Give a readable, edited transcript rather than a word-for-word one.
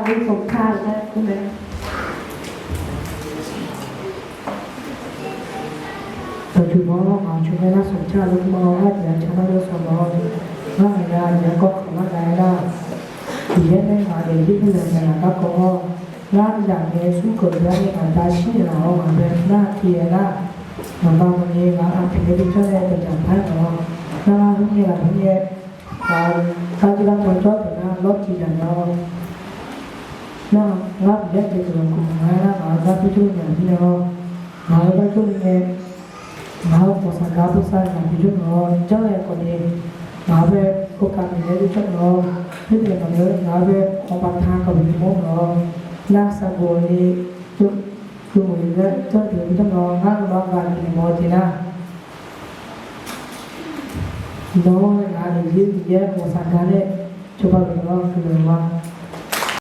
ที่สมชาติได้ใช่ไหมแต่ถือว่าเราช่วยน่าสนใจลูกมองว่าอย่างฉันเราสมองว่าอย่างอย่างก็ขอได้ละที่ยังไม่มาเดี๋ยวที่เรื่องงานก็ก็ร้านอย่างนี้สู้กับเรื่องงานได้ชี้เรามาเป็นหน้าที่ละมันบางวันนี้เราอาจจะไม่ได้ช่วยเป็นอย่างไรหรอกนะทุกอย่างทุกอย่างการที่เราควรชอบแต่นะลดที่อย่างเรานะรับเยอะไปถึงกลุ่มงานนะรับไปช่วยอย่างที่เราหาไปช่วยเนี่ยMau posangka pusat yang bijak no, jangan yang kau ni, ngabe kau kami ni bijak no, ini yang kami ngabe kompak thang kau bijak no, nak sabu ni tu mungkin jangan dia bijak no, nak orang kami ni mau tina, no, nak dia posangka ni coba berdoa keluar.